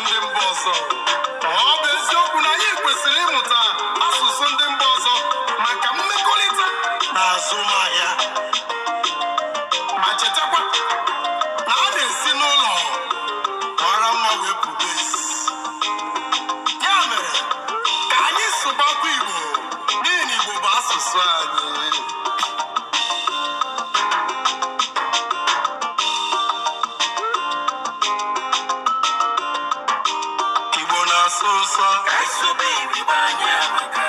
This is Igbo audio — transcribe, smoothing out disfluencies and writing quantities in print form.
ndị mba ọzọ. Ọ bụ eziokwu na anyị kwesịrị ịmụta asụsụ ndị mba ọzọ maka mmekọrịta na azụmahịa. Ma chetakwa na a na-esi n'ụlọ mara mma wee pụta ezi. Ya mere ka anyị sụbakwa Igbo n'ihi na Igbo bụ asụsụ anyị. Igbo na-asụ ụsọ. Ka anyị sụba Igbo anyị amaka.